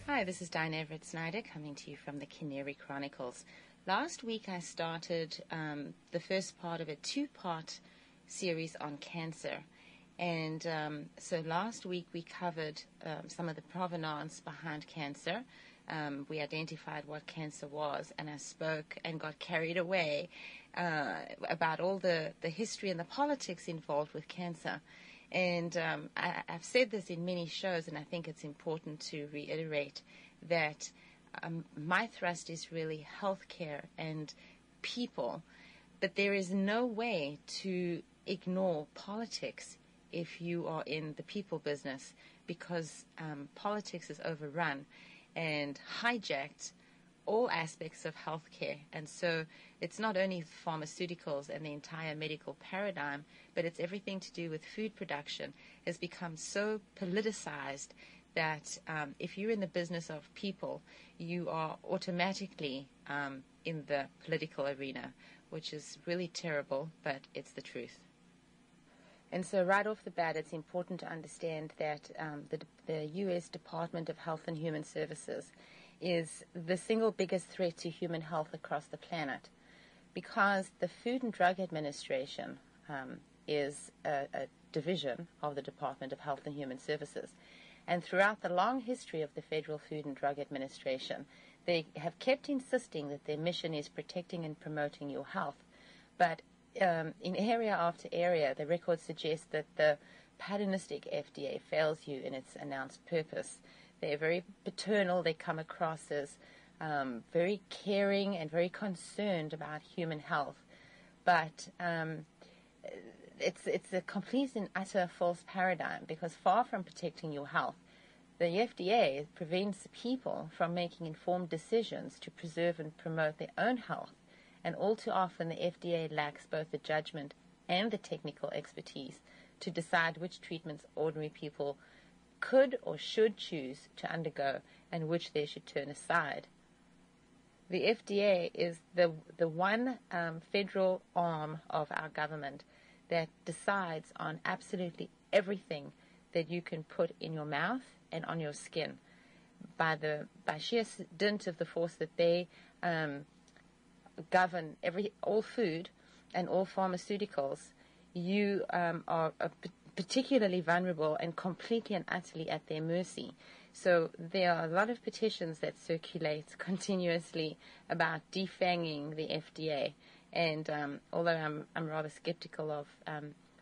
Hi, this is Diane Everett Snyder coming to you from the Canary Chronicles. Last week I started the first part of a two-part series on cancer. And so last week we covered some of the provenance behind cancer. We identified what cancer was, and I spoke and got carried away about all the history and the politics involved with cancer. And I've said this in many shows, and I think it's important to reiterate that my thrust is really healthcare and people, but there is no way to ignore politics if you are in the people business, because politics is overrun and hijacked all aspects of healthcare. And so it's not only pharmaceuticals and the entire medical paradigm, but it's everything to do with food production has become so politicized that if you're in the business of people, you are automatically in the political arena, which is really terrible, but it's the truth. And so right off the bat, it's important to understand that the U.S. Department of Health and Human Services is the single biggest threat to human health across the planet, because the Food and Drug Administration is a division of the Department of Health and Human Services. And throughout the long history of the Federal Food and Drug Administration, they have kept insisting that their mission is protecting and promoting your health. But in area after area, the records suggest that the patternistic FDA fails you in its announced purpose. They're very paternal. They come across as very caring and very concerned about human health. But it's a complete and utter false paradigm, because far from protecting your health, the FDA prevents people from making informed decisions to preserve and promote their own health. And all too often the FDA lacks both the judgment and the technical expertise to decide which treatments ordinary people could or should choose to undergo and which they should turn aside. The FDA is the one federal arm of our government that decides on absolutely everything that you can put in your mouth and on your skin. By sheer dint of the force that they govern all food and all pharmaceuticals, you are particularly vulnerable and completely and utterly at their mercy. So there are a lot of petitions that circulate continuously about defanging the FDA. And although I'm rather skeptical of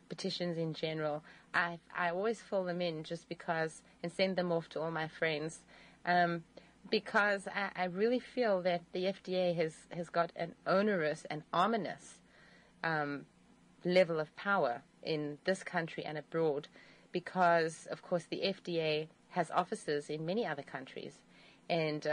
petitions in general, I always fill them in just because, and send them off to all my friends, because I really feel that the FDA has got an onerous and ominous level of power in this country and abroad, because, of course, the FDA has offices in many other countries, and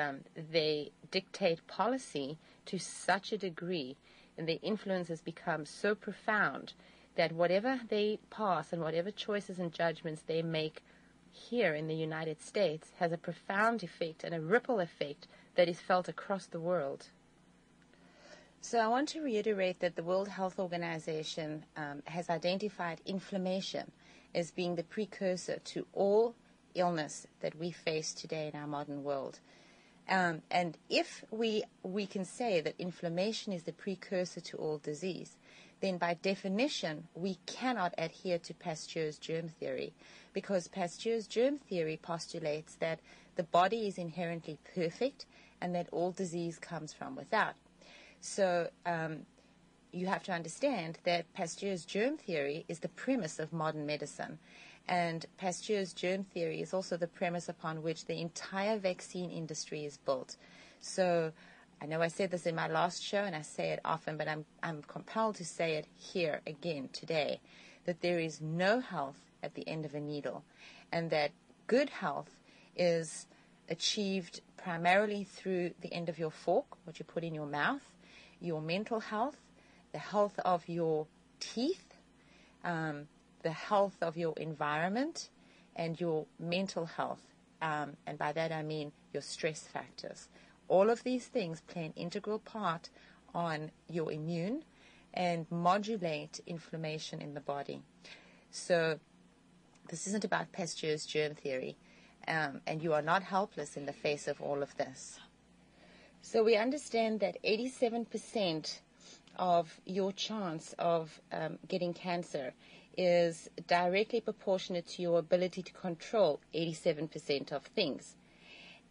they dictate policy to such a degree, and their influence has become so profound that whatever they pass and whatever choices and judgments they make here in the United States has a profound effect and a ripple effect that is felt across the world. So I want to reiterate that the World Health Organization has identified inflammation as being the precursor to all illness that we face today in our modern world. And if we can say that inflammation is the precursor to all disease, then by definition, we cannot adhere to Pasteur's germ theory, because Pasteur's germ theory postulates that the body is inherently perfect and that all disease comes from without. So you have to understand that Pasteur's germ theory is the premise of modern medicine. And Pasteur's germ theory is also the premise upon which the entire vaccine industry is built. So I know I said this in my last show, and I say it often, but I'm compelled to say it here again today, that there is no health at the end of a needle, and that good health is achieved primarily through the end of your fork, what you put in your mouth, your mental health, the health of your teeth, the health of your environment, and your mental health. And by that I mean your stress factors. All of these things play an integral part on your immune and modulate inflammation in the body. So this isn't about Pasteur's germ theory, and you are not helpless in the face of all of this. So we understand that 87% of your chance of getting cancer is directly proportionate to your ability to control 87% of things.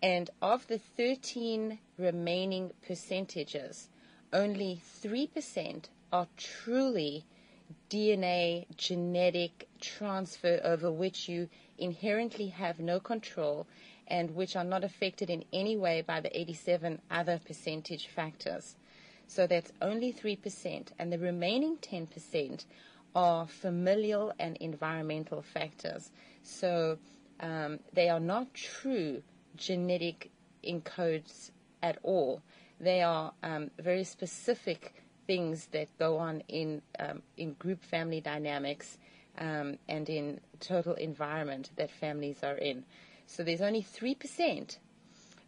And of the 13 remaining percentages, only 3% are truly DNA genetic transfer over which you inherently have no control and which are not affected in any way by the 87 other percentage factors. So that's only 3%, and the remaining 10% are familial and environmental factors. So they are not true genetic encodes at all. They are very specific things that go on in group family dynamics and in total environment that families are in. So there's only 3%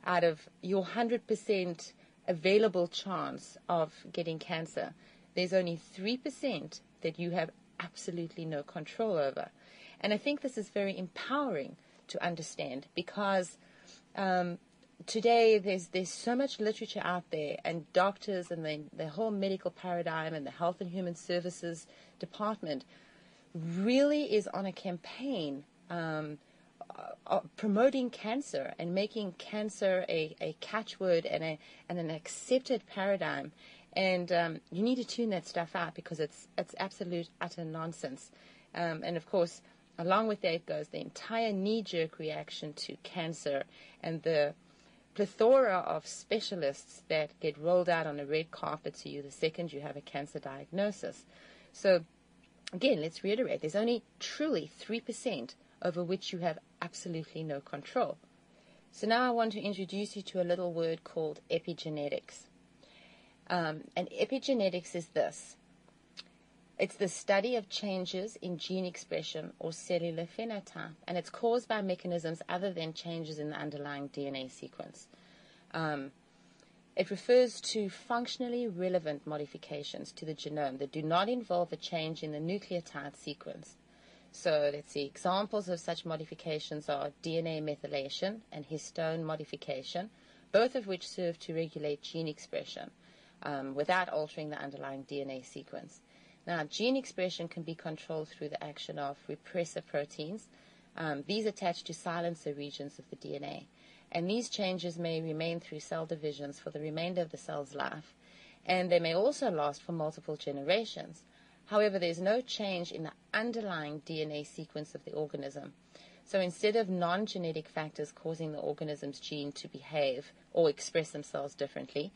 out of your 100% available chance of getting cancer. There's only 3% that you have absolutely no control over. And I think this is very empowering to understand, because today there's so much literature out there, and doctors and the whole medical paradigm and the Health and Human Services Department really is on a campaign promoting cancer and making cancer a catchword and an accepted paradigm. And you need to tune that stuff out, because it's absolute, utter nonsense. And of course, along with that goes the entire knee-jerk reaction to cancer and the plethora of specialists that get rolled out on a red carpet to you the second you have a cancer diagnosis. So, again, let's reiterate, there's only truly 3% over which you have absolutely no control. So now I want to introduce you to a little word called epigenetics. And epigenetics is this. It's the study of changes in gene expression or cellular phenotype, and it's caused by mechanisms other than changes in the underlying DNA sequence. It refers to functionally relevant modifications to the genome that do not involve a change in the nucleotide sequence. So let's see, examples of such modifications are DNA methylation and histone modification, both of which serve to regulate gene expression without altering the underlying DNA sequence. Now, gene expression can be controlled through the action of repressor proteins. These attach to silencer regions of the DNA. And these changes may remain through cell divisions for the remainder of the cell's life. And they may also last for multiple generations. However, there's no change in the underlying DNA sequence of the organism. So instead of non-genetic factors causing the organism's gene to behave or express themselves differently,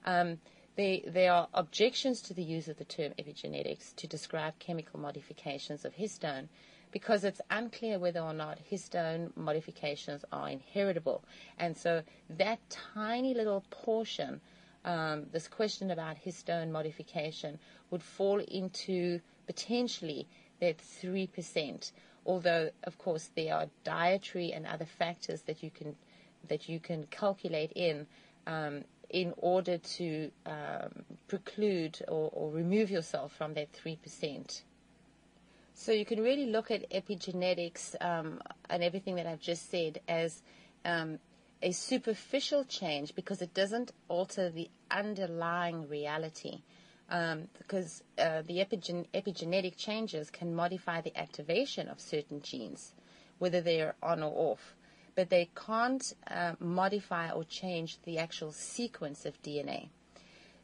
there are objections to the use of the term epigenetics to describe chemical modifications of histone because it's unclear whether or not histone modifications are inheritable. And so that tiny little portion, this question about histone modification, would fall into potentially that 3%. Although, of course, there are dietary and other factors that you can calculate in order to preclude or remove yourself from that 3%. So you can really look at epigenetics and everything that I've just said as a superficial change, because it doesn't alter the underlying reality. Because the epigenetic changes can modify the activation of certain genes, whether they're on or off, but they can't modify or change the actual sequence of DNA.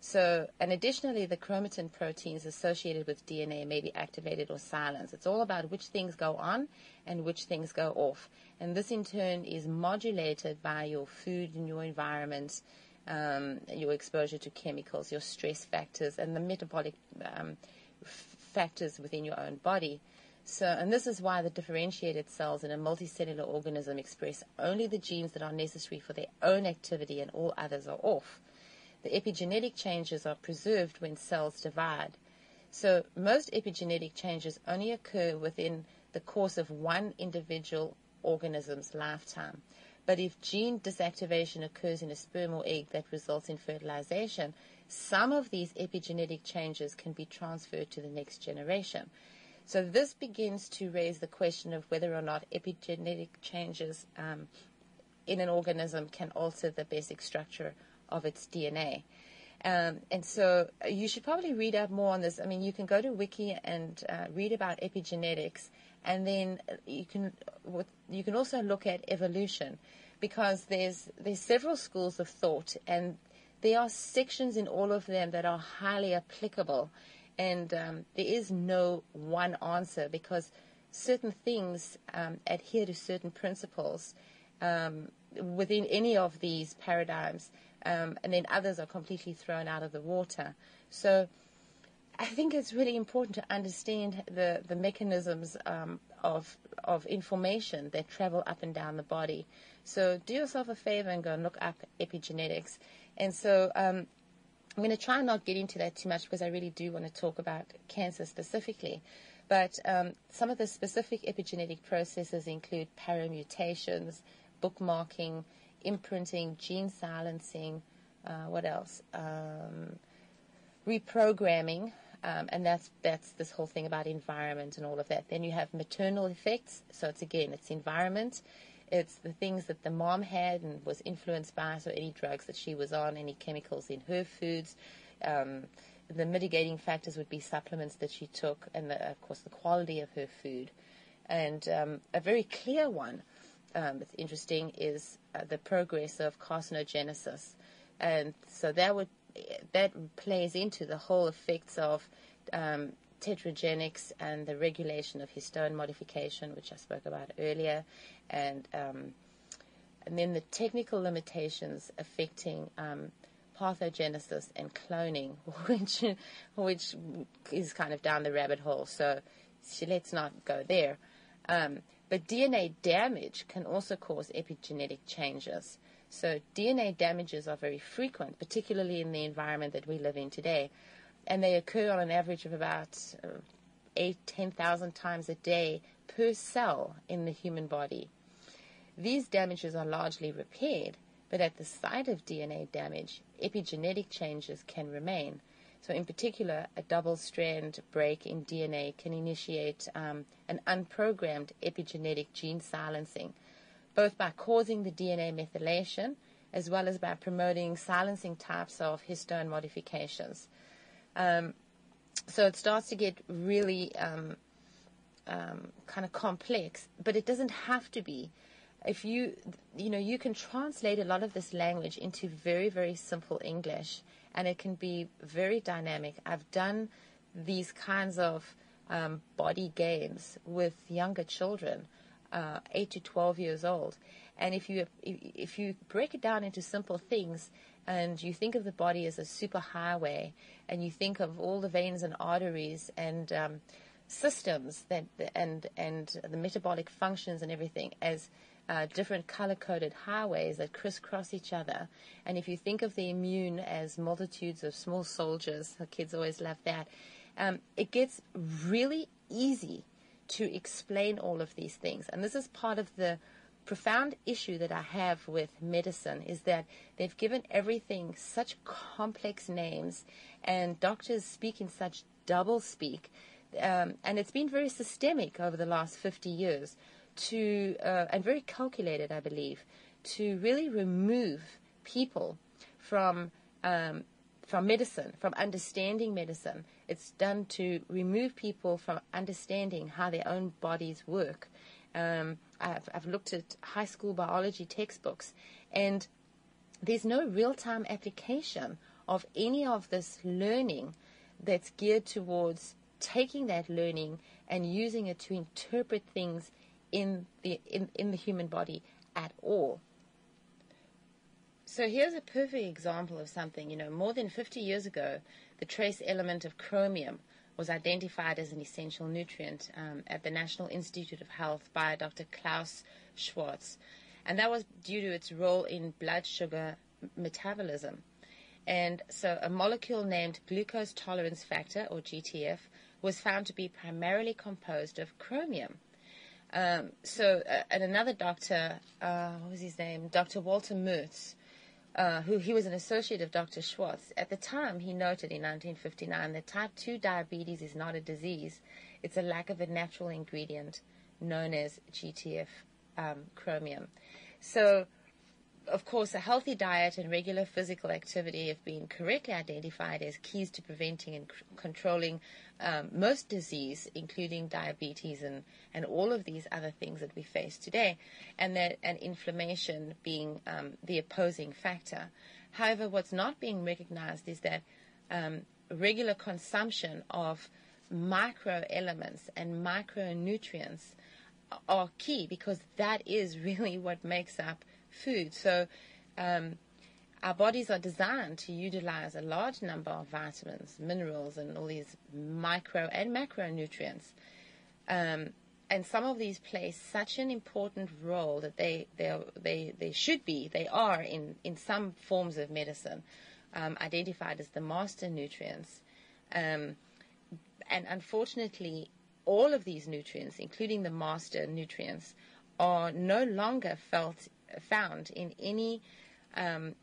So, and additionally, the chromatin proteins associated with DNA may be activated or silenced. It's all about which things go on and which things go off. And this, in turn, is modulated by your food and your environment, your exposure to chemicals, your stress factors, and the metabolic factors within your own body. So, and this is why the differentiated cells in a multicellular organism express only the genes that are necessary for their own activity, and all others are off. The epigenetic changes are preserved when cells divide. So most epigenetic changes only occur within the course of one individual organism's lifetime. But if gene disactivation occurs in a sperm or egg that results in fertilization, some of these epigenetic changes can be transferred to the next generation. So this begins to raise the question of whether or not epigenetic changes in an organism can alter the basic structure of its DNA. And so you should probably read up more on this. I mean, you can go to Wiki and read about epigenetics, and then you can also look at evolution, because there's several schools of thought, and there are sections in all of them that are highly applicable, and there is no one answer, because certain things adhere to certain principles within any of these paradigms, and then others are completely thrown out of the water. So I think it's really important to understand the mechanisms of information that travel up and down the body. So do yourself a favor and go and look up epigenetics. And so I'm going to try and not get into that too much, because I really do want to talk about cancer specifically. But some of the specific epigenetic processes include paramutations, bookmarking, imprinting, gene silencing, what else? Reprogramming, and that's this whole thing about environment and all of that. Then you have maternal effects. So it's environment. It's the things that the mom had and was influenced by, so any drugs that she was on, any chemicals in her foods. The mitigating factors would be supplements that she took, and of course the quality of her food. And a very clear one that's interesting is the progress of carcinogenesis. And so that plays into the whole effects of tetragenics and the regulation of histone modification, which I spoke about earlier, and then the technical limitations affecting pathogenesis and cloning, which is kind of down the rabbit hole. So let's not go there. But DNA damage can also cause epigenetic changes. So DNA damages are very frequent, particularly in the environment that we live in today. And they occur on an average of about 10,000 times a day per cell in the human body. These damages are largely repaired, but at the site of DNA damage, epigenetic changes can remain. So in particular, a double-strand break in DNA can initiate an unprogrammed epigenetic gene silencing, both by causing the DNA methylation as well as by promoting silencing types of histone modifications. So it starts to get really kind of complex, but it doesn't have to be. If you can translate a lot of this language into very, very simple English, and it can be very dynamic. I've done these kinds of body games with younger children, 8 to 12 years old. And if you break it down into simple things, and you think of the body as a superhighway, and you think of all the veins and arteries and systems and the metabolic functions and everything as different color-coded highways that crisscross each other. And if you think of the immune as multitudes of small soldiers, the kids always love that, it gets really easy to explain all of these things. And this is part of the profound issue that I have with medicine, is that they've given everything such complex names, and doctors speak in such double speak, and it's been very systemic over the last 50 years and very calculated, I believe, to really remove people from medicine, from understanding medicine. It's done to remove people from understanding how their own bodies work. I've looked at high school biology textbooks, and there's no real-time application of any of this learning that's geared towards taking that learning and using it to interpret things in the human body at all. So here's a perfect example of something. More than 50 years ago, the trace element of chromium was identified as an essential nutrient at the National Institute of Health by Dr. Klaus Schwartz. And that was due to its role in blood sugar metabolism. And so a molecule named glucose tolerance factor, or GTF, was found to be primarily composed of chromium. And another doctor, what was his name? Dr. Walter Mertz, he was an associate of Dr. Schwartz. At the time, he noted in 1959 that type 2 diabetes is not a disease. It's a lack of a natural ingredient known as GTF, chromium. So, of course, a healthy diet and regular physical activity have been correctly identified as keys to preventing and controlling most disease, including diabetes and all of these other things that we face today, and inflammation being the opposing factor. However, what's not being recognized is that regular consumption of microelements and micronutrients are key, because that is really what makes up food. So our bodies are designed to utilize a large number of vitamins, minerals, and all these micro and macronutrients. And some of these play such an important role that they are in some forms of medicine, identified as the master nutrients. And unfortunately, all of these nutrients, including the master nutrients, are no longer found in any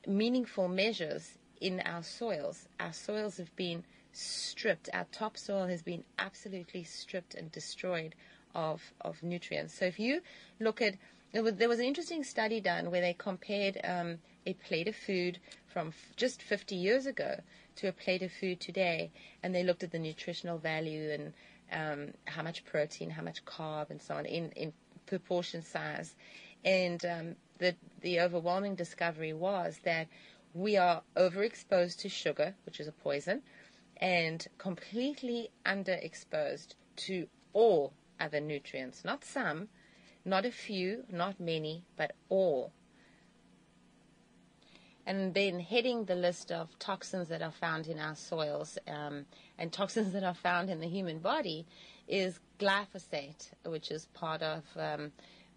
meaningful measures in our soils. Our soils have been stripped. Our topsoil has been absolutely stripped and destroyed of nutrients. So if you look at, there was an interesting study done where they compared a plate of food from just 50 years ago to a plate of food today, and they looked at the nutritional value and how much protein, how much carb, and so on in proportion size. And the overwhelming discovery was that we are overexposed to sugar, which is a poison, and completely underexposed to all other nutrients. Not some, not a few, not many, but all. And then heading the list of toxins that are found in our soils and toxins that are found in the human body is glyphosate, which is part of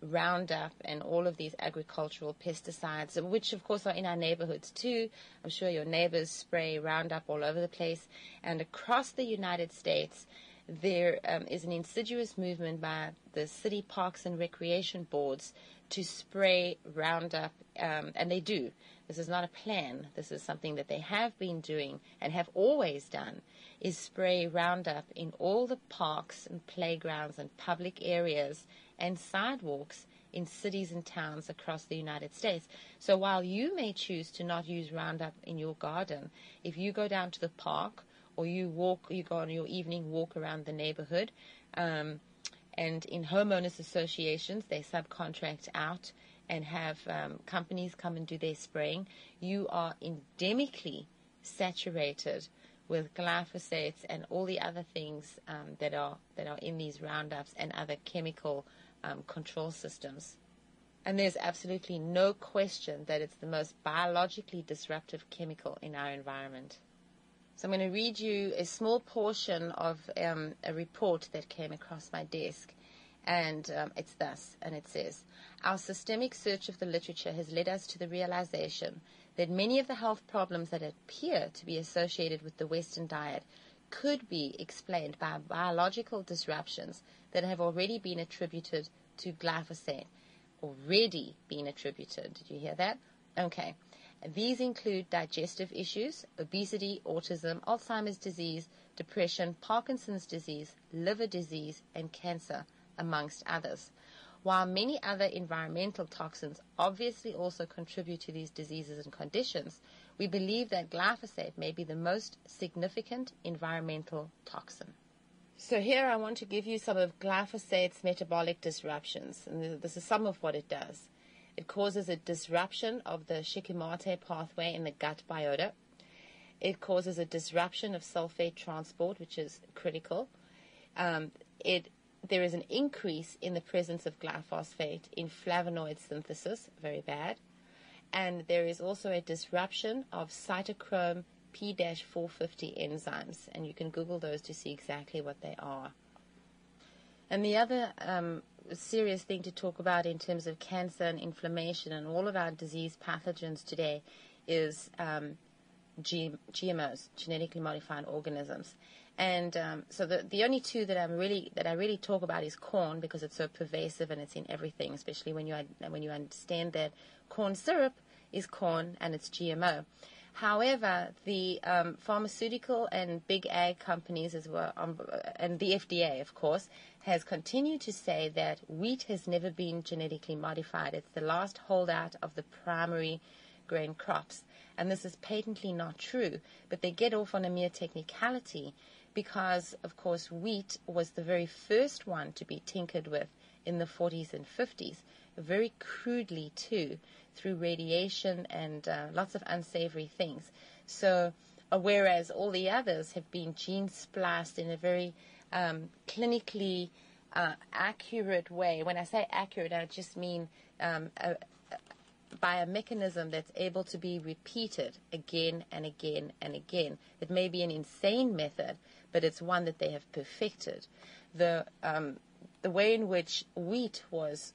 Roundup and all of these agricultural pesticides, which of course are in our neighborhoods too. I'm sure your neighbors spray Roundup all over the place. And across the United States, there is an insidious movement by the city parks and recreation boards to spray Roundup, and they do. This is not a plan. This is something that they have been doing and have always done, is spray Roundup in all the parks and playgrounds and public areas and sidewalks in cities and towns across the United States. So while you may choose to not use Roundup in your garden, if you go down to the park or you go on your evening walk around the neighborhood, and in homeowners associations, they subcontract out and have companies come and do their spraying, you are endemically saturated with glyphosates and all the other things that are in these Roundups and other chemical control systems. And there's absolutely no question that it's the most biologically disruptive chemical in our environment. So I'm going to read you a small portion of a report that came across my desk. And it's thus, and it says, our systemic search of the literature has led us to the realization that many of the health problems that appear to be associated with the Western diet could be explained by biological disruptions that have already been attributed to glyphosate. Already been attributed. Did you hear that? Okay. These include digestive issues, obesity, autism, Alzheimer's disease, depression, Parkinson's disease, liver disease, and cancer, amongst others. While many other environmental toxins obviously also contribute to these diseases and conditions, we believe that glyphosate may be the most significant environmental toxin. So here I want to give you some of glyphosate's metabolic disruptions, and this is some of what it does. It causes a disruption of the Shikimate pathway in the gut biota. It causes a disruption of sulfate transport, which is critical. There is an increase in the presence of glyphosate in flavonoid synthesis, very bad. And there is also a disruption of cytochrome P-450 enzymes, and you can Google those to see exactly what they are. And the other serious thing to talk about in terms of cancer and inflammation and all of our disease pathogens today is GMOs, genetically modified organisms. And so the only two that I really talk about is corn, because it's so pervasive and it's in everything, especially when you understand that corn syrup is corn and it's GMO. However, the pharmaceutical and big ag companies as well, and the FDA, of course, has continued to say that wheat has never been genetically modified. It's the last holdout of the primary grain crops. And this is patently not true, but they get off on a mere technicality because, of course, wheat was the very first one to be tinkered with in the 40s and 50s, very crudely too, through radiation and lots of unsavory things. So, whereas all the others have been gene spliced in a very clinically accurate way. When I say accurate, I just mean by a mechanism that's able to be repeated again and again and again. It may be an insane method, but it's one that they have perfected. The way in which wheat was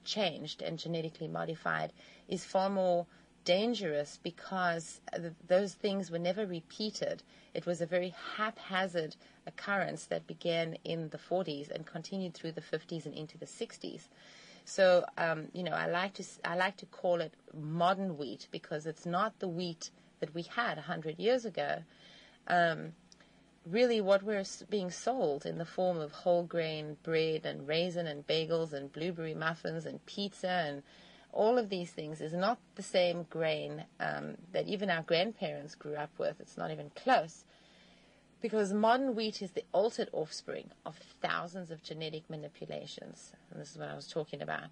changed and genetically modified is far more dangerous because those things were never repeated. It was a very haphazard occurrence that began in the 40s and continued through the 50s and into the 60s. So, I like to call it modern wheat because it's not the wheat that we had 100 years ago. Really what we're being sold in the form of whole grain bread and raisin and bagels and blueberry muffins and pizza and all of these things is not the same grain that even our grandparents grew up with. It's not even close. Because modern wheat is the altered offspring of thousands of genetic manipulations. And this is what I was talking about.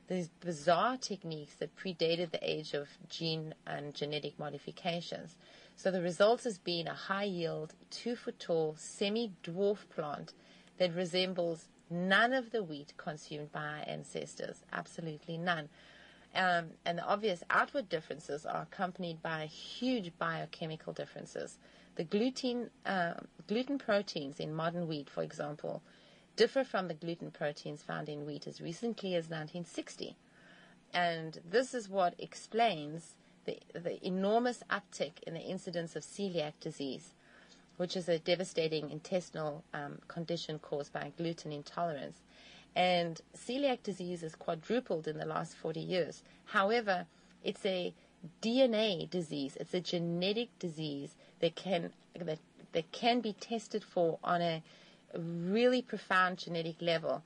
These bizarre techniques that predated the age of gene and genetic modifications. So the result has been a high-yield, 2-foot-tall, semi-dwarf plant that resembles none of the wheat consumed by our ancestors. Absolutely none. And the obvious outward differences are accompanied by huge biochemical differences. The gluten proteins in modern wheat, for example, differ from the gluten proteins found in wheat as recently as 1960. And this is what explains the enormous uptick in the incidence of celiac disease, which is a devastating intestinal condition caused by gluten intolerance. And celiac disease has quadrupled in the last 40 years. However, it's a DNA disease. It's a genetic disease that can be tested for on a really profound genetic level.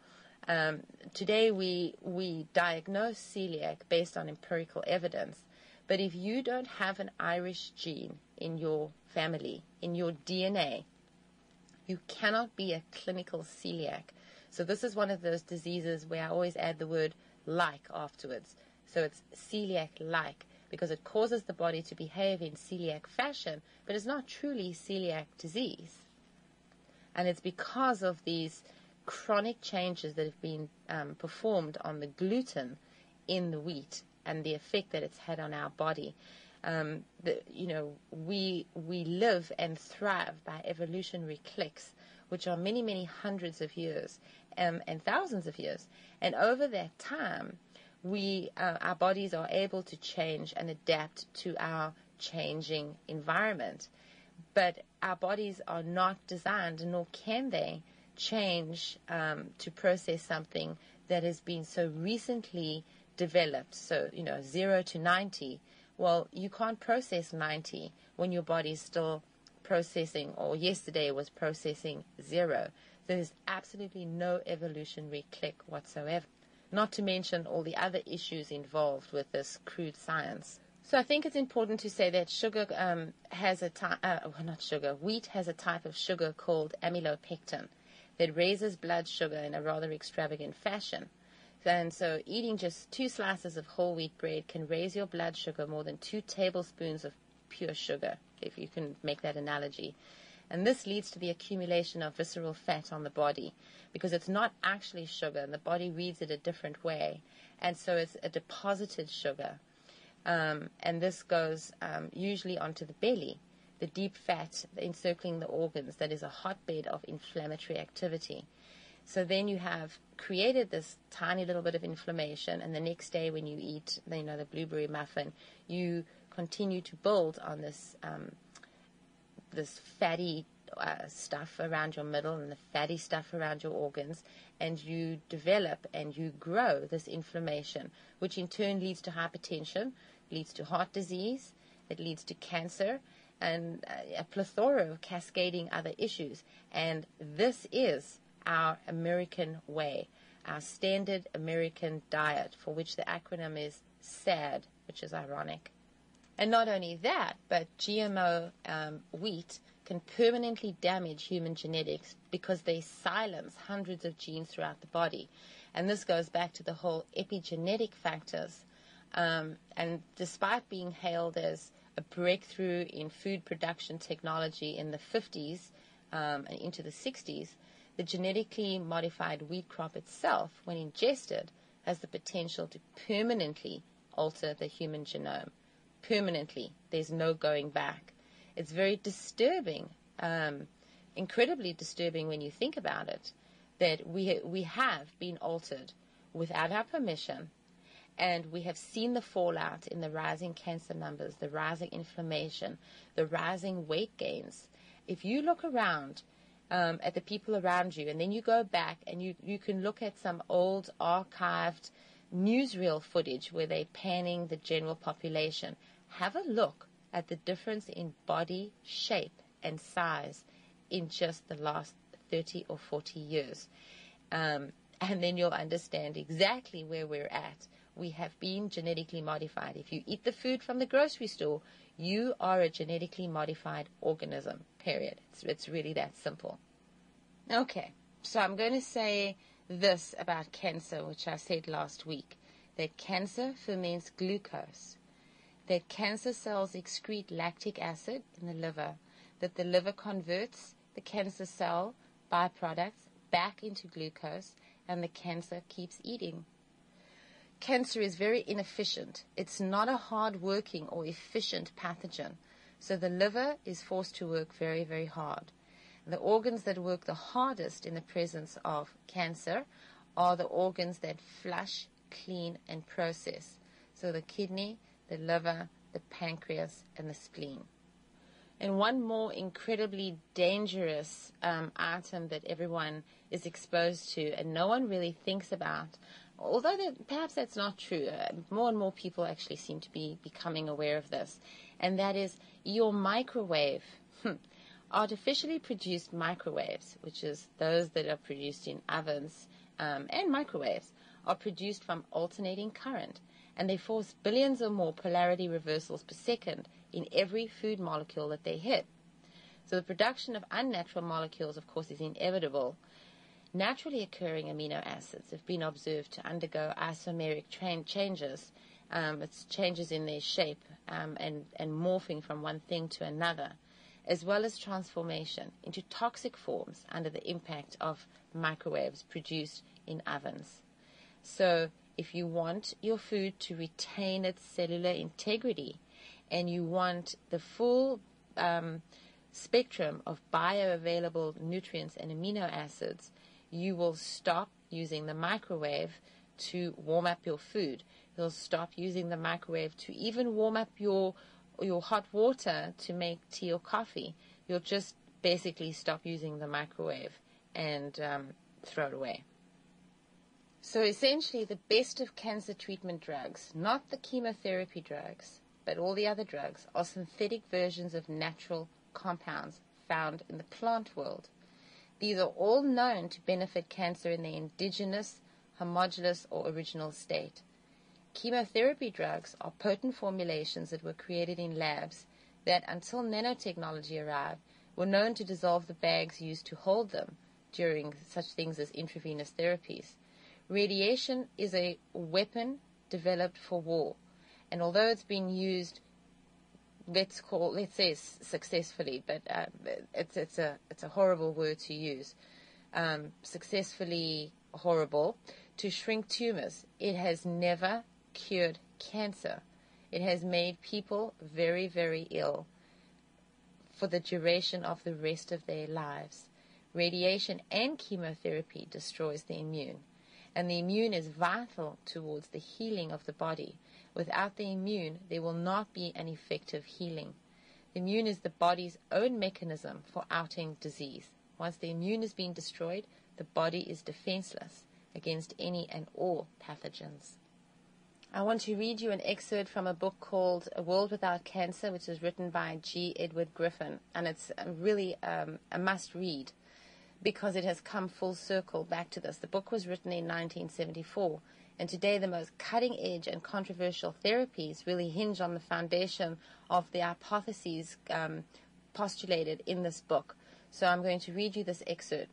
Today we diagnose celiac based on empirical evidence. But if you don't have an Irish gene in your family, in your DNA, you cannot be a clinical celiac. So this is one of those diseases where I always add the word like afterwards. So it's celiac-like because it causes the body to behave in celiac fashion, but it's not truly celiac disease. And it's because of these chronic changes that have been performed on the gluten in the wheat and the effect that it's had on our body. We live and thrive by evolutionary clicks, which are many, many hundreds of years and thousands of years. And over that time, our bodies are able to change and adapt to our changing environment. But our bodies are not designed, nor can they change to process something that has been so recently developed. So, 0 to 90. Well, you can't process 90 when your body's still processing, or yesterday was processing 0. There's absolutely no evolutionary click whatsoever. Not to mention all the other issues involved with this crude science. So I think it's important to say that sugar has a type, wheat has a type of sugar called amylopectin that raises blood sugar in a rather extravagant fashion. And so eating just 2 slices of whole wheat bread can raise your blood sugar more than 2 tablespoons of pure sugar, if you can make that analogy. And this leads to the accumulation of visceral fat on the body because it's not actually sugar, and the body reads it a different way. And so it's a deposited sugar. And this goes usually onto the belly, the deep fat encircling the organs that is a hotbed of inflammatory activity. So then you have created this tiny little bit of inflammation, and the next day when you eat, the blueberry muffin, you continue to build on this this fatty stuff around your middle and the fatty stuff around your organs, and you develop and you grow this inflammation, which in turn leads to hypertension, leads to heart disease, it leads to cancer, and a plethora of cascading other issues. And this is our American way, our standard American diet, for which the acronym is SAD, which is ironic. And not only that, but GMO wheat can permanently damage human genetics because they silence hundreds of genes throughout the body. And this goes back to the whole epigenetic factors. And despite being hailed as a breakthrough in food production technology in the 50s and into the 60s, the genetically modified wheat crop itself, when ingested, has the potential to permanently alter the human genome. Permanently. There's no going back. It's very disturbing, incredibly disturbing when you think about it, that we have been altered without our permission, and we have seen the fallout in the rising cancer numbers, the rising inflammation, the rising weight gains. If you look around at the people around you, and then you go back and you can look at some old archived newsreel footage where they're panning the general population, have a look at the difference in body shape and size in just the last 30 or 40 years. And then you'll understand exactly where we're at. We have been genetically modified. If you eat the food from the grocery store, you are a genetically modified organism, period. It's really that simple. Okay, so I'm going to say this about cancer, which I said last week, that cancer ferments glucose, that cancer cells excrete lactic acid in the liver, that the liver converts the cancer cell byproducts back into glucose, and the cancer keeps eating. Cancer is very inefficient. It's not a hard-working or efficient pathogen, so the liver is forced to work very, very hard. The organs that work the hardest in the presence of cancer are the organs that flush, clean, and process. So the kidney, the liver, the pancreas, and the spleen. And one more incredibly dangerous item that everyone is exposed to and no one really thinks about, although perhaps that's not true. More and more people actually seem to be becoming aware of this, and that is your microwave. Artificially produced microwaves, which is those that are produced in ovens and microwaves, are produced from alternating current, and they force billions or more polarity reversals per second in every food molecule that they hit. So the production of unnatural molecules, of course, is inevitable. Naturally occurring amino acids have been observed to undergo isomeric changes. It's changes in their shape and morphing from one thing to another, as well as transformation into toxic forms under the impact of microwaves produced in ovens. So if you want your food to retain its cellular integrity and you want the full spectrum of bioavailable nutrients and amino acids, you will stop using the microwave to warm up your food. You'll stop using the microwave to even warm up your hot water to make tea or coffee. You'll just basically stop using the microwave and throw it away. So essentially, the best of cancer treatment drugs, not the chemotherapy drugs, but all the other drugs, are synthetic versions of natural compounds found in the plant world. These are all known to benefit cancer in their indigenous, homogeneous, or original state. Chemotherapy drugs are potent formulations that were created in labs that, until nanotechnology arrived, were known to dissolve the bags used to hold them during such things as intravenous therapies. Radiation is a weapon developed for war, and although it's been used, let's say successfully, but it's a horrible word to use, successfully horrible, to shrink tumors, it has never cured cancer. It has made people very, very ill for the duration of the rest of their lives. Radiation and chemotherapy destroys the immune, and the immune is vital towards the healing of the body. Without the immune, there will not be an effective healing. The immune is the body's own mechanism for outing disease. Once the immune has been destroyed, the body is defenseless against any and all pathogens. I want to read you an excerpt from a book called A World Without Cancer, which is written by G. Edward Griffin, and it's really a must-read because it has come full circle back to this. The book was written in 1974, and today the most cutting-edge and controversial therapies really hinge on the foundation of the hypotheses postulated in this book. So I'm going to read you this excerpt.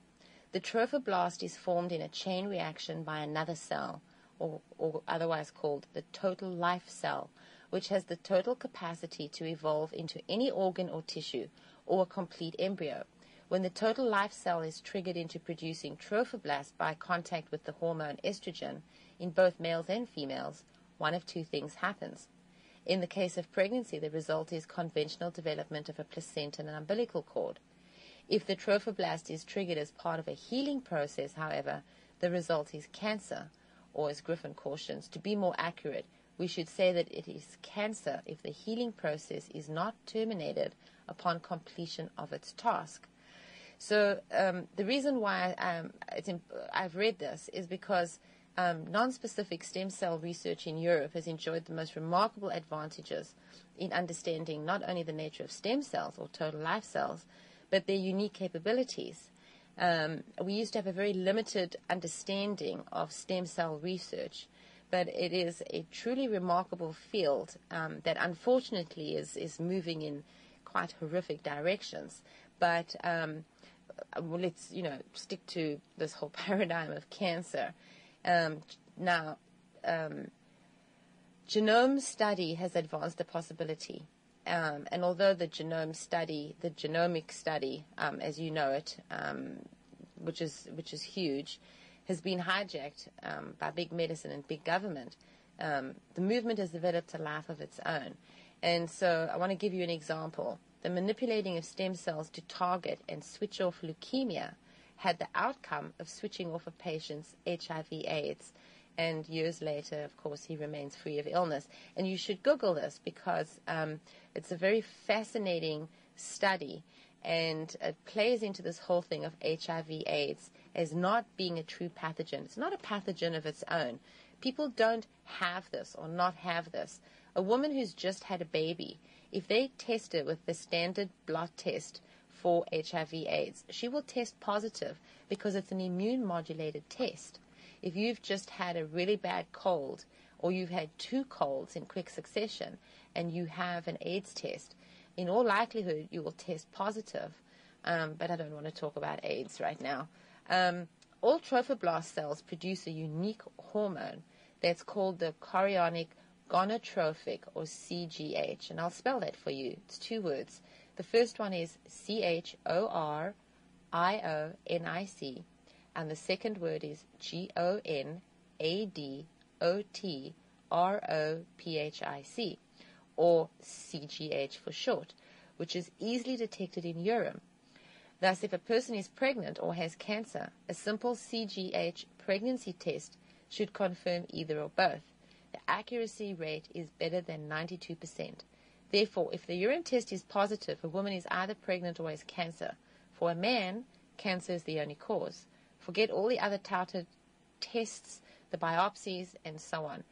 The trophoblast is formed in a chain reaction by another cell, or otherwise called the total life cell, which has the total capacity to evolve into any organ or tissue, or a complete embryo. When the total life cell is triggered into producing trophoblast by contact with the hormone estrogen, in both males and females, one of two things happens. In the case of pregnancy, the result is conventional development of a placenta and an umbilical cord. If the trophoblast is triggered as part of a healing process, however, the result is cancer, or as Griffin cautions, to be more accurate, we should say that it is cancer if the healing process is not terminated upon completion of its task. So the reason why I've read this is because non-specific stem cell research in Europe has enjoyed the most remarkable advantages in understanding not only the nature of stem cells or total life cells, but their unique capabilities. We used to have a very limited understanding of stem cell research, but it is a truly remarkable field that unfortunately is moving in quite horrific directions. But let's stick to this whole paradigm of cancer. Now, genome study has advanced the possibility. And although the genomic study, as you know it, which is huge, has been hijacked by big medicine and big government, the movement has developed a life of its own. And so I want to give you an example. The manipulating of stem cells to target and switch off leukemia had the outcome of switching off a patient's HIV/AIDS. And years later, of course, he remains free of illness. And you should Google this because it's a very fascinating study. And it plays into this whole thing of HIV/AIDS as not being a true pathogen. It's not a pathogen of its own. People don't have this or not have this. A woman who's just had a baby, if they test it with the standard blood test for HIV/AIDS, she will test positive because it's an immune-modulated test. If you've just had a really bad cold or you've had two colds in quick succession and you have an AIDS test, in all likelihood you will test positive. But I don't want to talk about AIDS right now. All trophoblast cells produce a unique hormone that's called the chorionic gonotrophic, or CGH. And I'll spell that for you. It's two words. The first one is CHORIONIC. And the second word is GONADOTROPHIC. or CGH for short, which is easily detected in urine. Thus, if a person is pregnant or has cancer, a simple CGH pregnancy test should confirm either or both. The accuracy rate is better than 92%. Therefore, if the urine test is positive, a woman is either pregnant or has cancer. For a man, cancer is the only cause. Forget all the other touted tests, the biopsies, and so on.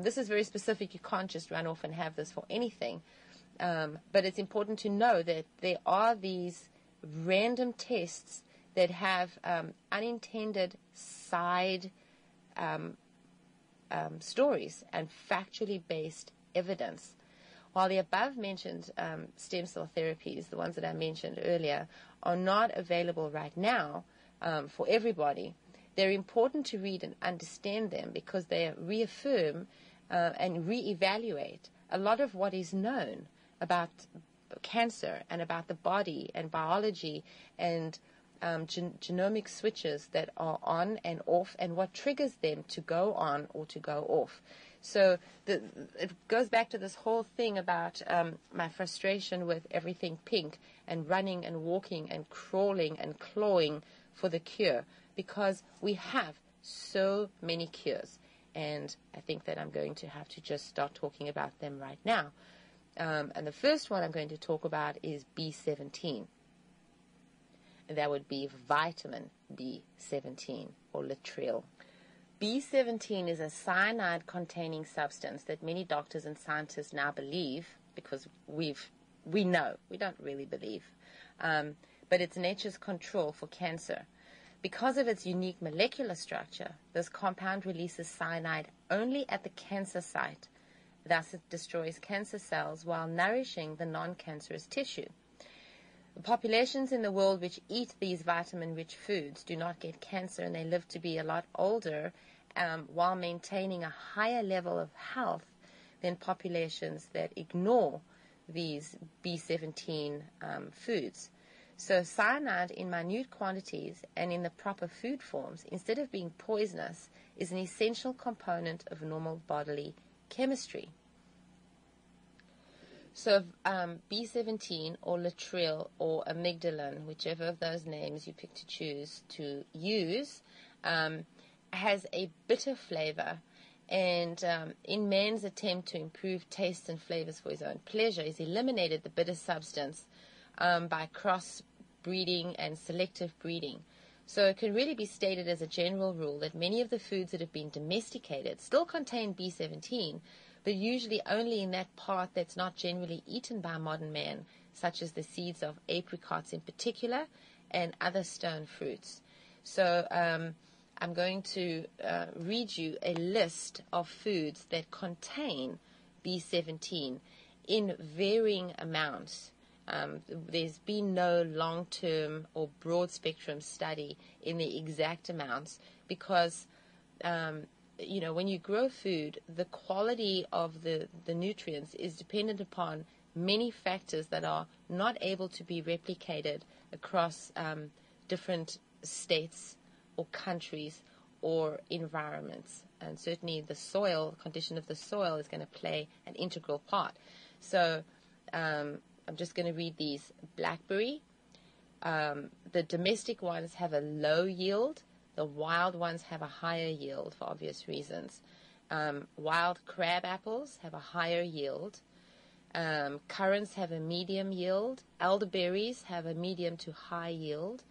This is very specific. You can't just run off and have this for anything. But it's important to know that there are these random tests that have unintended side stories and factually based evidence. While the above-mentioned stem cell therapies, the ones that I mentioned earlier, are not available right now for everybody, they're important to read and understand them because they reaffirm and reevaluate a lot of what is known about cancer and about the body and biology and genomic switches that are on and off and what triggers them to go on or to go off. So it goes back to this whole thing about my frustration with everything pink and running and walking and crawling and clawing for the cure, because we have so many cures. And I think that I'm going to have to just start talking about them right now. And the first one I'm going to talk about is B17. And that would be vitamin B17 or latrell. B17 is a cyanide-containing substance that many doctors and scientists now believe, because we know, we don't really believe, but it's nature's control for cancer. Because of its unique molecular structure, this compound releases cyanide only at the cancer site. Thus, it destroys cancer cells while nourishing the non-cancerous tissue. The populations in the world which eat these vitamin-rich foods do not get cancer, and they live to be a lot older while maintaining a higher level of health than populations that ignore these B17 foods. So cyanide in minute quantities and in the proper food forms, instead of being poisonous, is an essential component of normal bodily chemistry. So B17 or latrell or amygdalin, whichever of those names you pick to choose to use, has a bitter flavor, and in man's attempt to improve tastes and flavors for his own pleasure, he's eliminated the bitter substance by cross-breeding and selective breeding. So it can really be stated as a general rule that many of the foods that have been domesticated still contain B17, but usually only in that part that's not generally eaten by modern man, such as the seeds of apricots in particular and other stone fruits. So I'm going to read you a list of foods that contain B17 in varying amounts. There's been no long-term or broad-spectrum study in the exact amounts because, when you grow food, the quality of the nutrients is dependent upon many factors that are not able to be replicated across different states or countries or environments. And certainly the soil, condition of the soil is going to play an integral part. So I'm just going to read these. Blackberry. The domestic ones have a low yield. The wild ones have a higher yield for obvious reasons. Wild crab apples have a higher yield. Currants have a medium yield. Elderberries have a medium to high yield.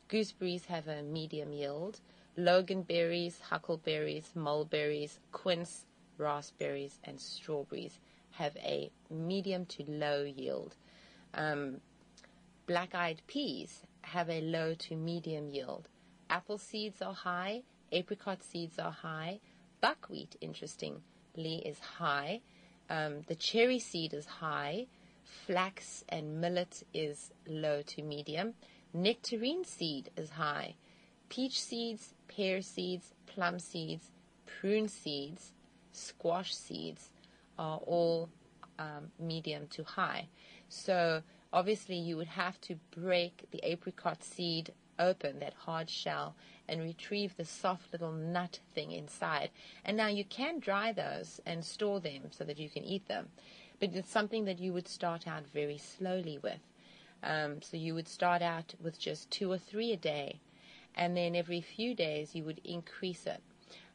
Gooseberries have a medium yield. Loganberries, huckleberries, mulberries, quince, raspberries, and strawberries have a medium to low yield. Black-eyed peas have a low to medium yield. Apple seeds are high. Apricot seeds are high. Buckwheat, interestingly, is high. The cherry seed is high. Flax and millet is low to medium. Nectarine seed is high. Peach seeds, pear seeds, plum seeds, prune seeds, squash seeds are all medium to high. So obviously you would have to break the apricot seed open, that hard shell, and retrieve the soft little nut thing inside. And now you can dry those and store them so that you can eat them. but it's something that you would start out very slowly with. So you would start out with just 2 or 3 a day, and then every few days you would increase it.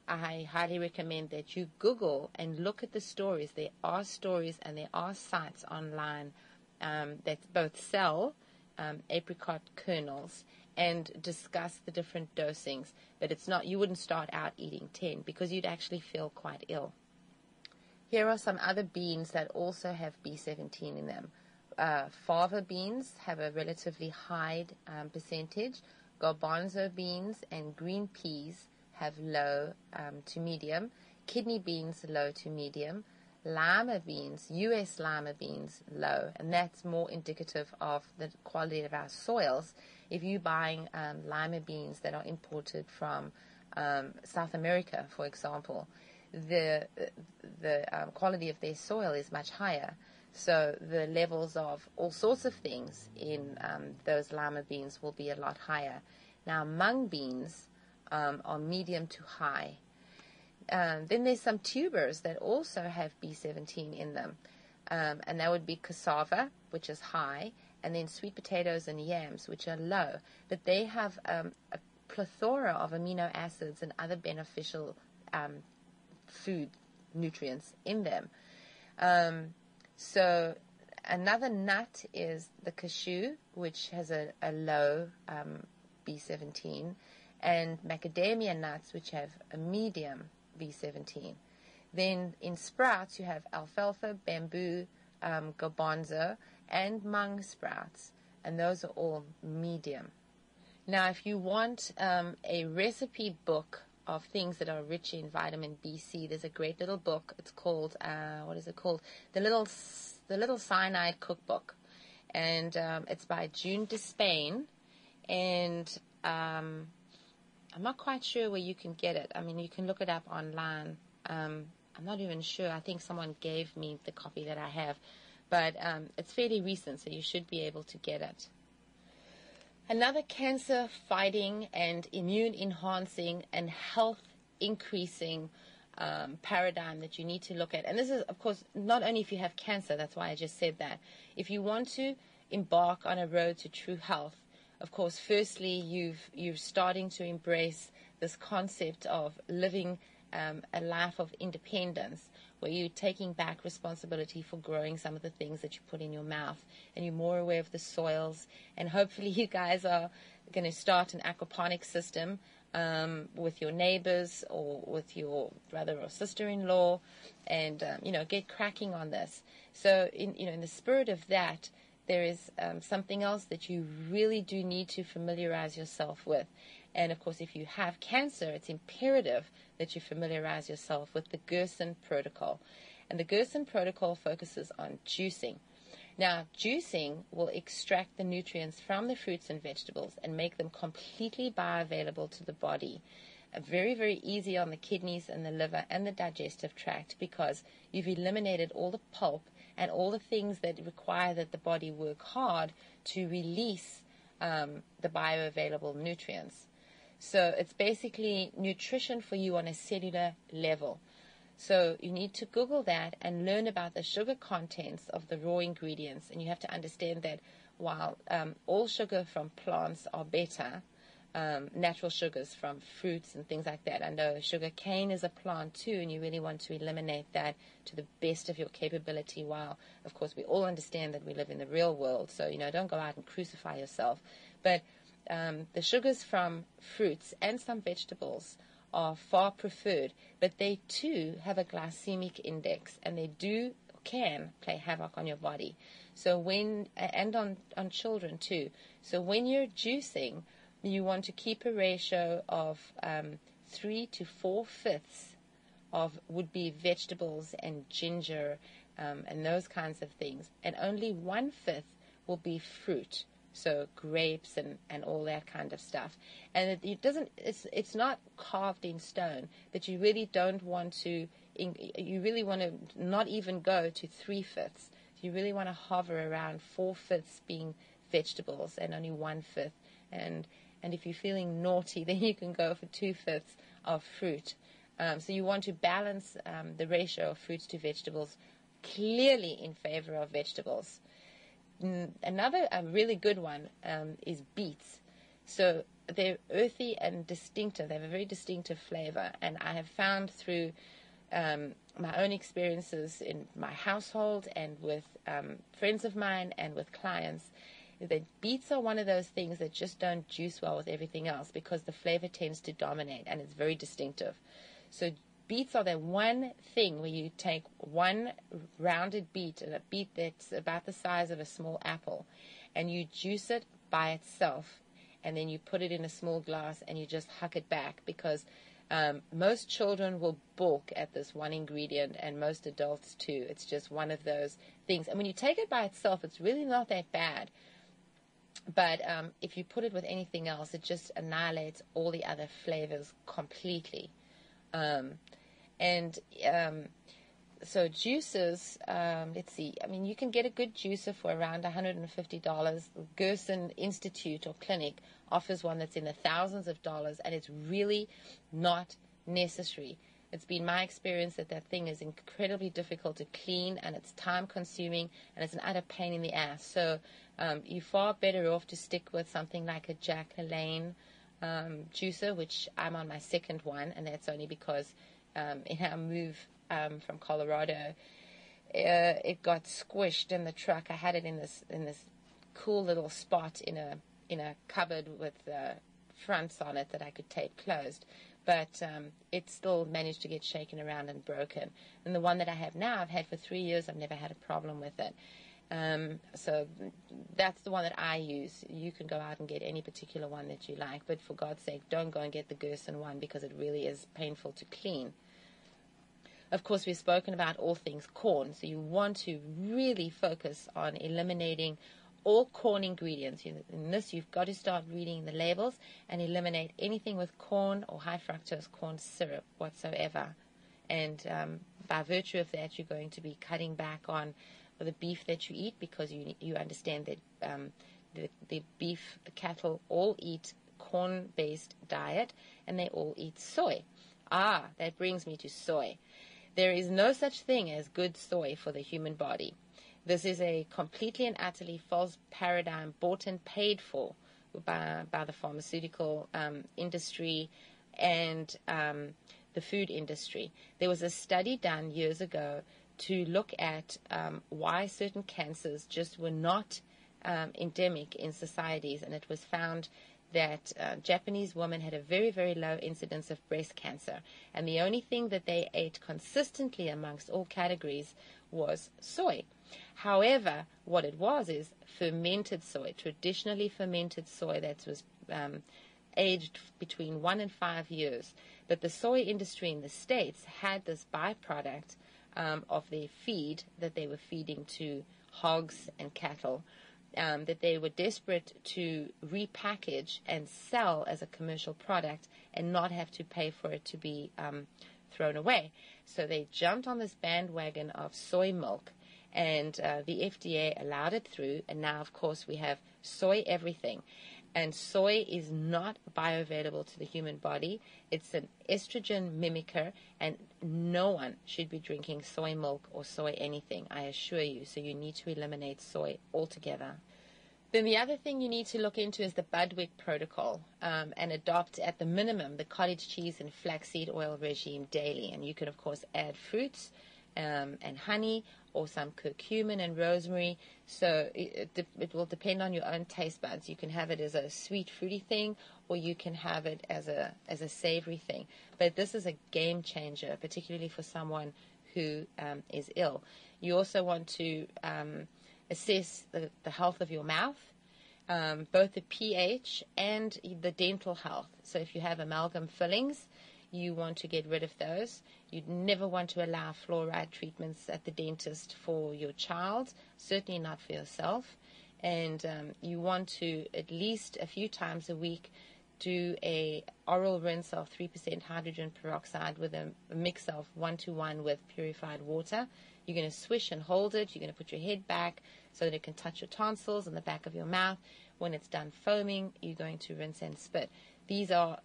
I highly recommend that you Google and look at the stories. There are stories and there are sites online that both sell apricot kernels and discuss the different dosings. But it's not, you wouldn't start out eating 10 because you'd actually feel quite ill. Here are some other beans that also have B17 in them. Fava beans have a relatively high percentage. Garbanzo beans and green peas have low to medium. Kidney beans, low to medium. Lima beans, U.S. lima beans, low. And that's more indicative of the quality of our soils. If you're buying lima beans that are imported from South America, for example, the quality of their soil is much higher. So the levels of all sorts of things in those lima beans will be a lot higher. Now, mung beans are medium to high. Then there's some tubers that also have B17 in them. And that would be cassava, which is high, and then sweet potatoes and yams, which are low. But they have a plethora of amino acids and other beneficial food nutrients in them. So another nut is the cashew, which has a low B17, and macadamia nuts, which have a medium B17. Then in sprouts, you have alfalfa, bamboo, garbanzo, and mung sprouts, and those are all medium. Now, if you want a recipe book of things that are rich in vitamin B/C, there's a great little book. It's called what is it called? The Little Cyanide Cookbook, and it's by June Despain, and I'm not quite sure where you can get it. I mean, you can look it up online. I'm not even sure. I think someone gave me the copy that I have, but it's fairly recent, so you should be able to get it. Another cancer-fighting and immune-enhancing and health-increasing paradigm that you need to look at. And this is, of course, not only if you have cancer, that's why I just said that. If you want to embark on a road to true health, of course, firstly, you're starting to embrace this concept of living a life of independence, where you're taking back responsibility for growing some of the things that you put in your mouth, and you're more aware of the soils, and hopefully you guys are going to start an aquaponics system with your neighbors or with your brother or sister-in-law, and get cracking on this. So in the spirit of that, there is something else that you really do need to familiarize yourself with. And, of course, if you have cancer, it's imperative that you familiarize yourself with the Gerson protocol. And the Gerson protocol focuses on juicing. Now, juicing will extract the nutrients from the fruits and vegetables and make them completely bioavailable to the body. Very, very easy on the kidneys and the liver and the digestive tract, because you've eliminated all the pulp and all the things that require that the body work hard to release the bioavailable nutrients. So it's basically nutrition for you on a cellular level. So you need to Google that and learn about the sugar contents of the raw ingredients. And you have to understand that while all sugar from plants are better, natural sugars from fruits and things like that. I know sugar cane is a plant too, and you really want to eliminate that to the best of your capability, while, of course, we all understand that we live in the real world. So, don't go out and crucify yourself. But the sugars from fruits and some vegetables are far preferred, but they too have a glycemic index, and they can play havoc on your body. So and on children too. So when you're juicing, you want to keep a ratio of 3 to 4/5 of would-be vegetables and ginger and those kinds of things, and only 1/5 will be fruit. So grapes and all that kind of stuff. And it's not carved in stone, but you really don't want to, you really want to not even go to 3/5. You really want to hover around 4/5 being vegetables and only 1/5. And if you're feeling naughty, then you can go for 2/5 of fruit. So you want to balance the ratio of fruits to vegetables clearly in favor of vegetables. Another really good one is beets. So they're earthy and distinctive. They have a very distinctive flavor. And I have found through my own experiences in my household and with friends of mine and with clients, that beets are one of those things that just don't juice well with everything else because the flavor tends to dominate and it's very distinctive. So beets are the one thing where you take one rounded beet, a beet that's about the size of a small apple, and you juice it by itself, and then you put it in a small glass and you just huck it back, because most children will balk at this one ingredient, and most adults too. It's just one of those things. And when you take it by itself, it's really not that bad. But if you put it with anything else, it just annihilates all the other flavors completely. So juices, let's see. I mean, you can get a good juicer for around $150. Gerson Institute or Clinic offers one that's in the thousands of dollars, and it's really not necessary. It's been my experience that thing is incredibly difficult to clean, and it's time-consuming, and it's an utter pain in the ass. So you're far better off to stick with something like a Jack LaLanne juicer, which I'm on my second one, and that's only because in our move from Colorado, it got squished in the truck. I had it in this cool little spot in a cupboard with fronts on it that I could tape closed, but it still managed to get shaken around and broken. And the one that I have now, I've had for 3 years. I've never had a problem with it. So that's the one that I use. You can go out and get any particular one that you like, but for God's sake, don't go and get the Gerson one, because it really is painful to clean. Of course, we've spoken about all things corn, so you want to really focus on eliminating all corn ingredients. In this, you've got to start reading the labels and eliminate anything with corn or high fructose corn syrup whatsoever. And by virtue of that, you're going to be cutting back on the beef that you eat, because you understand that the beef, the cattle all eat corn-based diet, and they all eat soy. That brings me to soy. There is no such thing as good soy for the human body. This is a completely and utterly false paradigm bought and paid for by the pharmaceutical industry and the food industry. There was a study done years ago to look at why certain cancers just were not endemic in societies, and it was found that Japanese women had a very, very low incidence of breast cancer, and the only thing that they ate consistently amongst all categories was soy. However, what it was is fermented soy, traditionally fermented soy that was aged between 1 and 5 years. But the soy industry in the States had this byproduct of their feed that they were feeding to hogs and cattle, that they were desperate to repackage and sell as a commercial product and not have to pay for it to be thrown away. So they jumped on this bandwagon of soy milk, and the FDA allowed it through, and now, of course, we have soy everything. And soy is not bioavailable to the human body. It's an estrogen mimicker, and no one should be drinking soy milk or soy anything, I assure you. So you need to eliminate soy altogether. Then the other thing you need to look into is the Budwig protocol, and adopt at the minimum the cottage cheese and flaxseed oil regime daily. And you can, of course, add fruits and honey, or some curcumin and rosemary. So it will depend on your own taste buds. You can have it as a sweet, fruity thing, or you can have it as a savory thing. But this is a game changer, particularly for someone who is ill. You also want to assess the health of your mouth, both the pH and the dental health. So if you have amalgam fillings, you want to get rid of those. You'd never want to allow fluoride treatments at the dentist for your child, certainly not for yourself. And you want to, at least a few times a week, do a oral rinse of 3% hydrogen peroxide with a mix of 1-to-1 with purified water. You're going to swish and hold it. You're going to put your head back so that it can touch your tonsils and the back of your mouth. When it's done foaming, you're going to rinse and spit. These are,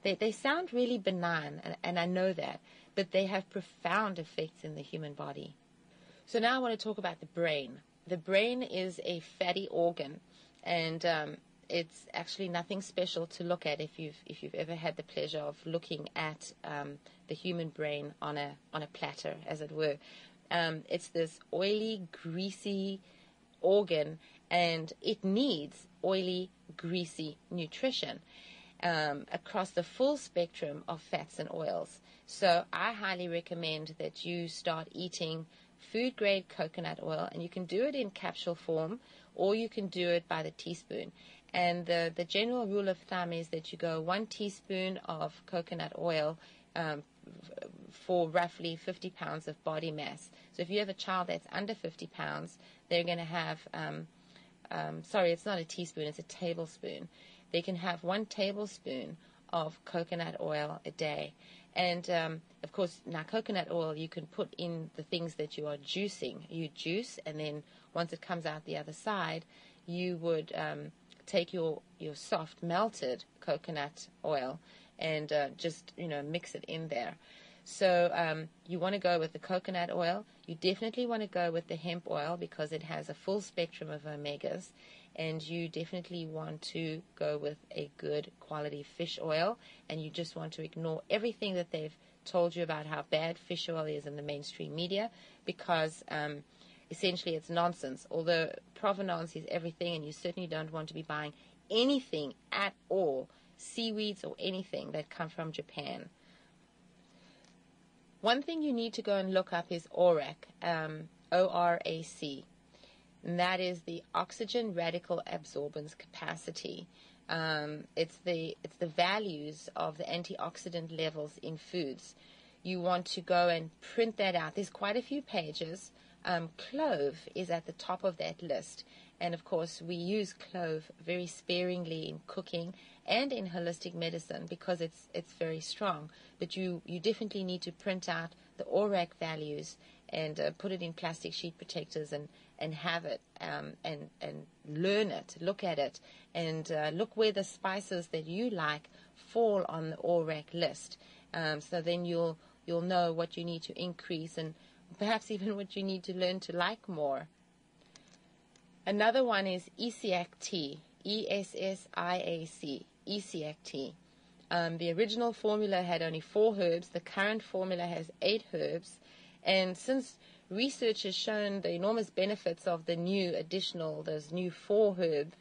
they sound really benign, and I know that, but they have profound effects in the human body. So now I want to talk about the brain. The brain is a fatty organ, and it's actually nothing special to look at if you've ever had the pleasure of looking at the human brain on a platter, as it were. It's this oily, greasy organ, and it needs oily, greasy nutrition across the full spectrum of fats and oils. So I highly recommend that you start eating food-grade coconut oil, and you can do it in capsule form, or you can do it by the teaspoon. And the general rule of thumb is that you go 1 teaspoon of coconut oil for roughly 50 pounds of body mass. So if you have a child that's under 50 pounds, they're going to have, sorry, it's not a teaspoon, it's a tablespoon. They can have 1 tablespoon of coconut oil a day. And, of course, now coconut oil, you can put in the things that you are juicing. You juice, and then once it comes out the other side, you would take your soft melted coconut oil and just, mix it in there. So you want to go with the coconut oil. You definitely want to go with the hemp oil because it has a full spectrum of omegas. And you definitely want to go with a good quality fish oil, and you just want to ignore everything that they've told you about how bad fish oil is in the mainstream media, because essentially it's nonsense. Although provenance is everything, and you certainly don't want to be buying anything at all, seaweeds or anything that come from Japan. One thing you need to go and look up is ORAC, ORAC. And that is the oxygen radical absorbance capacity. It's the values of the antioxidant levels in foods. You want to go and print that out. There's quite a few pages. Clove is at the top of that list. And, of course, we use clove very sparingly in cooking and in holistic medicine because it's very strong. But you definitely need to print out the ORAC values and put it in plastic sheet protectors and have it and learn it, look at it, and look where the spices that you like fall on the ORAC list. So then you'll know what you need to increase and perhaps even what you need to learn to like more. Another one is ESSIAC tea, ESSIAC, ESSIAC tea. The original formula had only 4 herbs. The current formula has 8 herbs. And since research has shown the enormous benefits of the new additional, those new 4 herb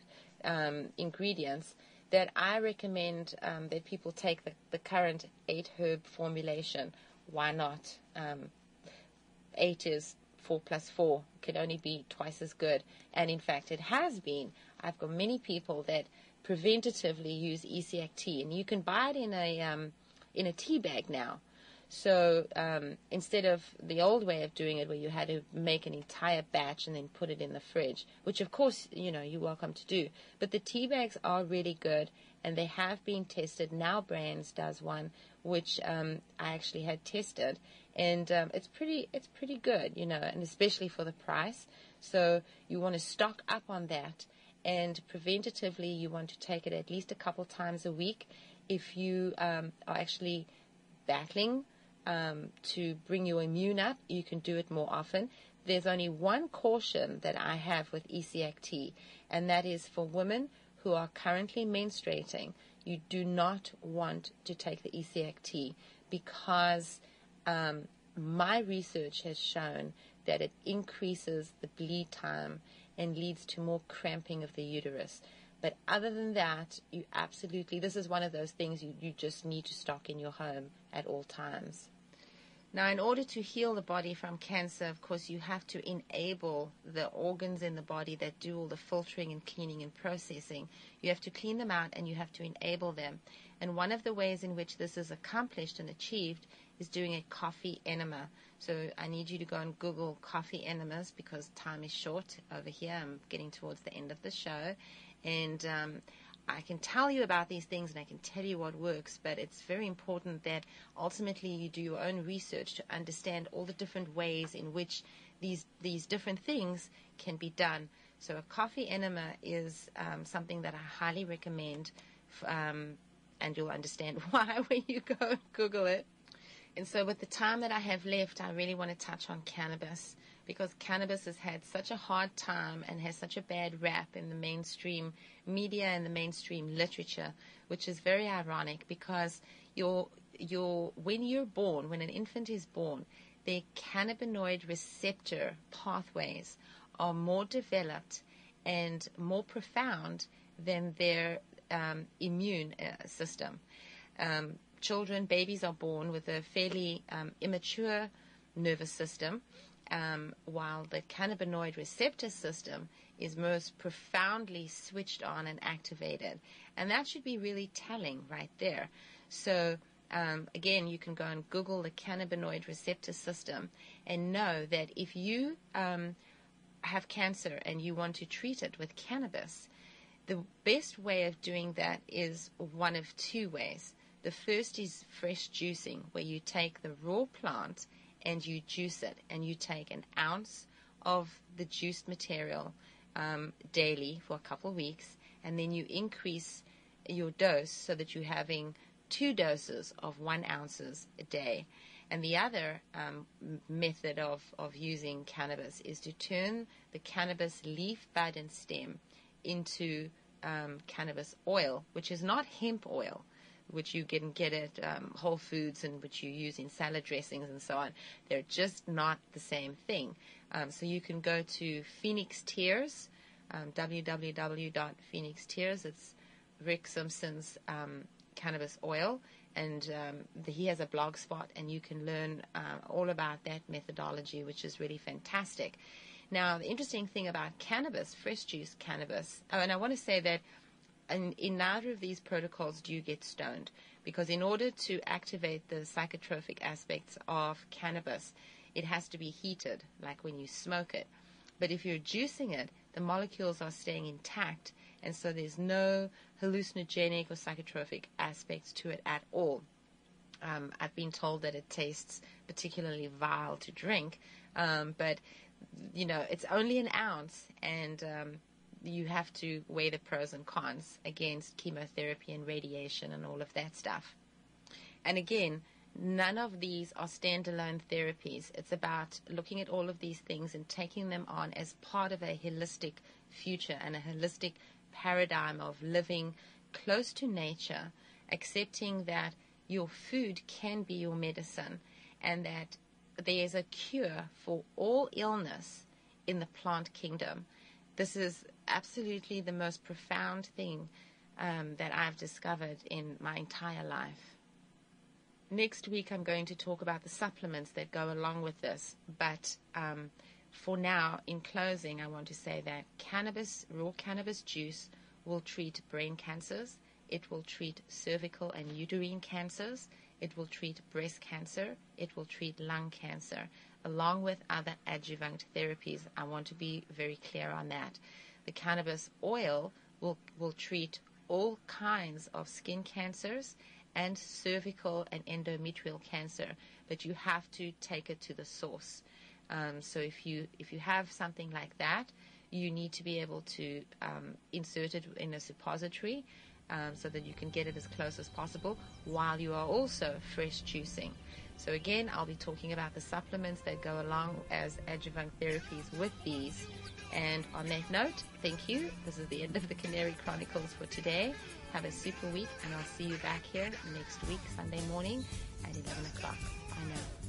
ingredients, that I recommend that people take the current 8 herb formulation. Why not? 8 is 4 plus 4, can only be twice as good. And in fact, it has been. I've got many people that preventatively use ESSIAC tea, and you can buy it in a tea bag now. So instead of the old way of doing it where you had to make an entire batch and then put it in the fridge, which of course, you're welcome to do. But the tea bags are really good, and they have been tested. Now Brands does one, which I actually had tested, and it's pretty good, and especially for the price. So you want to stock up on that, and preventatively you want to take it at least a couple times a week. If you are actually battling to bring your immune up, you can do it more often. There's only one caution that I have with ESSIAC tea, and that is for women who are currently menstruating. You do not want to take the ESSIAC tea because my research has shown that it increases the bleed time and leads to more cramping of the uterus. But other than that, you absolutely, this is one of those things you just need to stock in your home at all times. Now, in order to heal the body from cancer, of course, you have to enable the organs in the body that do all the filtering and cleaning and processing. You have to clean them out and you have to enable them. And one of the ways in which this is accomplished and achieved is doing a coffee enema. So I need you to go and Google coffee enemas because time is short over here. I'm getting towards the end of the show. And I can tell you about these things and I can tell you what works, but it's very important that ultimately you do your own research to understand all the different ways in which these different things can be done. So a coffee enema is something that I highly recommend, and you'll understand why when you go and Google it. And so with the time that I have left, I really want to touch on cannabis, because cannabis has had such a hard time and has such a bad rap in the mainstream media and the mainstream literature, which is very ironic, because when you're born, when an infant is born, their cannabinoid receptor pathways are more developed and more profound than their immune system. Babies are born with a fairly immature nervous system, while the cannabinoid receptor system is most profoundly switched on and activated. And that should be really telling right there. So again, you can go and Google the cannabinoid receptor system and know that if you have cancer and you want to treat it with cannabis, the best way of doing that is one of two ways. The first is fresh juicing, where you take the raw plant and you juice it, and you take an ounce of the juiced material daily for a couple of weeks, and then you increase your dose so that you're having 2 doses of 1 ounce a day. And the other method of using cannabis is to turn the cannabis leaf, bud, and stem into cannabis oil, which is not hemp oil, which you can get at Whole Foods and which you use in salad dressings and so on. They're just not the same thing. So you can go to Phoenix Tears, www.phoenixtears. It's Rick Simpson's cannabis oil, and he has a blog spot, and you can learn all about that methodology, which is really fantastic. Now, the interesting thing about cannabis, fresh juice cannabis, and I want to say that in neither of these protocols do you get stoned, because in order to activate the psychotropic aspects of cannabis, it has to be heated, like when you smoke it. But if you're juicing it, the molecules are staying intact, and so there's no hallucinogenic or psychotropic aspects to it at all. I've been told that it tastes particularly vile to drink, but it's only an ounce, and you have to weigh the pros and cons against chemotherapy and radiation and all of that stuff. And again, none of these are standalone therapies. It's about looking at all of these things and taking them on as part of a holistic future and a holistic paradigm of living close to nature, accepting that your food can be your medicine, and that there is a cure for all illness in the plant kingdom. This is absolutely the most profound thing that I've discovered in my entire life. Next week, I'm going to talk about the supplements that go along with this. But for now, in closing, I want to say that raw cannabis juice will treat brain cancers. It will treat cervical and uterine cancers. It will treat breast cancer. It will treat lung cancer, along with other adjuvant therapies. I want to be very clear on that. The cannabis oil will treat all kinds of skin cancers and cervical and endometrial cancer, but you have to take it to the source. So if you have something like that, you need to be able to insert it in a suppository so that you can get it as close as possible while you are also fresh juicing. So again, I'll be talking about the supplements that go along as adjuvant therapies with these. And on that note, thank you. This is the end of the Canary Chronicles for today. Have a super week, and I'll see you back here next week, Sunday morning at 11 o'clock. Bye now.